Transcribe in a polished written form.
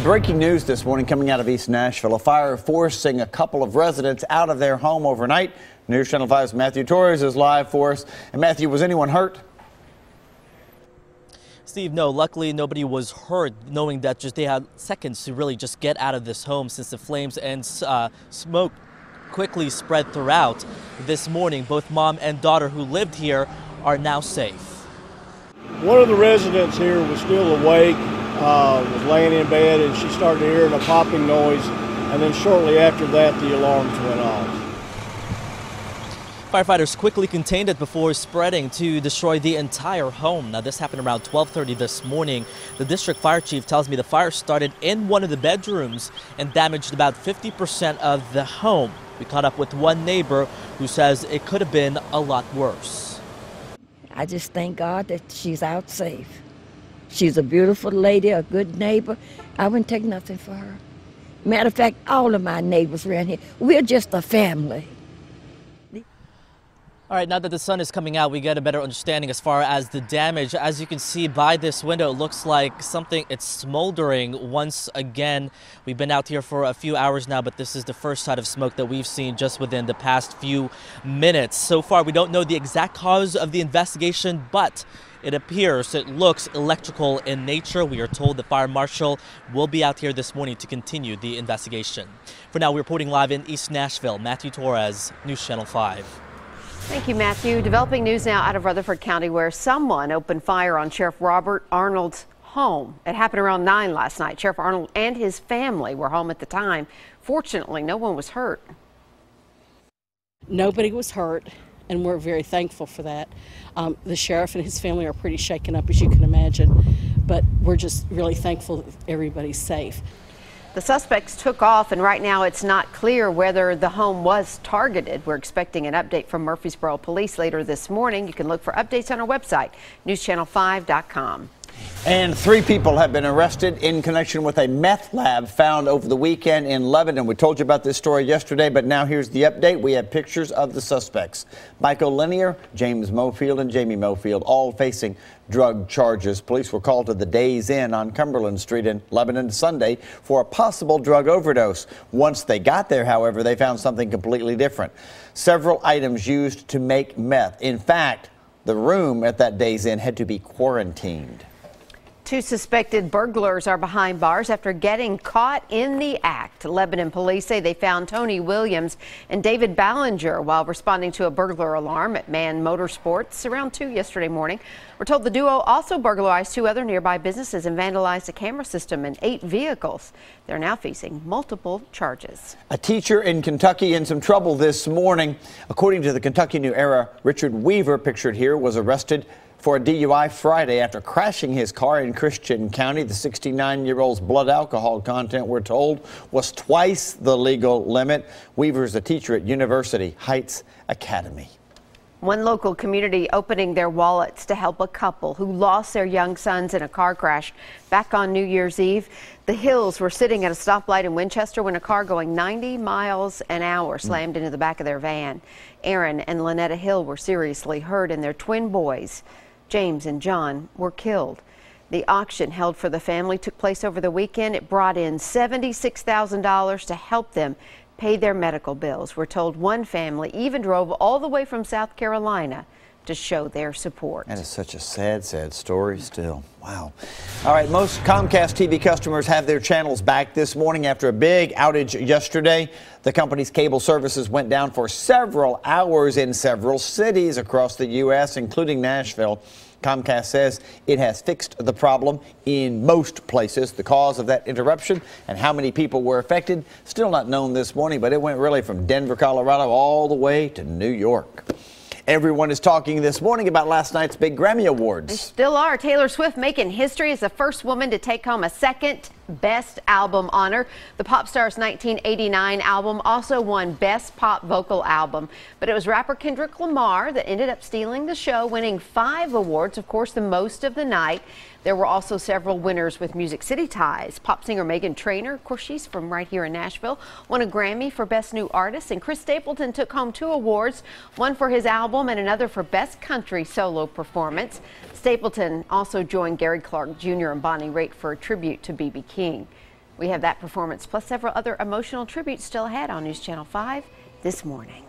breaking news this morning coming out of East Nashville. A fire forcing a couple of residents out of their home overnight. News Channel 5's Matthew Torres is live for us. And Matthew, was anyone hurt? Steve, no, luckily nobody was hurt, knowing that they had seconds to really just get out of this home since the flames and smoke quickly spread throughout. This morning, both mom and daughter who lived here are now safe. One of the residents here was still awake, was laying in bed, and she started hearing a popping noise, and then shortly after that the alarms went off. Firefighters quickly contained it before spreading to destroy the entire home. Now, this happened around 12:30 this morning. The district fire chief tells me the fire started in one of the bedrooms and damaged about 50% of the home. We caught up with one neighbor who says it could have been a lot worse. I just thank God that she's out safe. She's a beautiful lady, a good neighbor. I wouldn't take nothing for her. Matter of fact, all of my neighbors around here, we're just a family. All right, now that the sun is coming out, we get a better understanding as far as the damage. As you can see by this window, it looks like it's smoldering once again. We've been out here for a few hours now, but this is the first sight of smoke that we've seen just within the past few minutes. So far, we don't know the exact cause of the investigation, but it looks electrical in nature. We are told the fire marshal will be out here this morning to continue the investigation. For now, we're reporting live in East Nashville. Matthew Torres, News Channel 5. Thank you, Matthew. Developing news now out of Rutherford County, where someone opened fire on Sheriff Robert Arnold's home. It happened around 9 last night. Sheriff Arnold and his family were home at the time. Fortunately, no one was hurt. Nobody was hurt, and we're very thankful for that. The sheriff and his family are pretty shaken up, as you can imagine, but we're just really thankful that everybody's safe. The suspects took off, and right now it's not clear whether the home was targeted. We're expecting an update from Murfreesboro Police later this morning. You can look for updates on our website, newschannel5.com. And 3 people have been arrested in connection with a meth lab found over the weekend in Lebanon. We told you about this story yesterday, but now here's the update. We have pictures of the suspects. Michael Linear, James Mofield, and Jamie Mofield, all facing drug charges. Police were called to the Days Inn on Cumberland Street in Lebanon Sunday for a possible drug overdose. Once they got there, however, they found something completely different. Several items used to make meth. In fact, the room at that Days Inn had to be quarantined. 2 suspected burglars are behind bars after getting caught in the act. Lebanon police say they found Tony Williams and David Ballinger while responding to a burglar alarm at Mann Motorsports around 2 yesterday morning. We're told the duo also burglarized 2 other nearby businesses and vandalized a camera system and 8 vehicles. They're now facing multiple charges. A teacher in Kentucky in some trouble this morning. According to the Kentucky New Era, Richard Weaver, pictured here, was arrested for a DUI Friday after crashing his car in Christian County. The 69-year-old's blood alcohol content, we're told, was twice the legal limit. Weaver is a teacher at University Heights Academy. One local community opening their wallets to help a couple who lost their young sons in a car crash back on New Year's Eve. The Hills were sitting at a stoplight in Winchester when a car going 90 miles an hour slammed into the back of their van. Aaron and Lynetta Hill were seriously hurt, and their twin boys, James and John, were killed. The auction held for the family took place over the weekend. It brought in $76,000 to help them pay their medical bills. We're told one family even drove all the way from South Carolina to show their support. That is such a sad, sad story still. Wow. All right, most Comcast TV customers have their channels back this morning after a big outage yesterday. The company's cable services went down for several hours in several cities across the U.S., including Nashville. Comcast says it has fixed the problem in most places. The cause of that interruption and how many people were affected, still not known this morning, but it went really from Denver, Colorado, all the way to New York. Everyone is talking this morning about last night's big Grammy Awards. They still are. Taylor Swift making history as the first woman to take home a second Best Album honor. The pop star's 1989 album also won Best Pop Vocal Album. But it was rapper Kendrick Lamar that ended up stealing the show, winning 5 awards, of course, the most of the night. There were also several winners with Music City ties. Pop singer Meghan Trainor, of course, she's from right here in Nashville, won a Grammy for Best New Artist. And Chris Stapleton took home 2 awards, one for his album and another for Best Country Solo Performance. Stapleton also joined Gary Clark Jr. and Bonnie Raitt for a tribute to B.B. King. We have that performance plus several other emotional tributes still ahead on News Channel 5 this morning.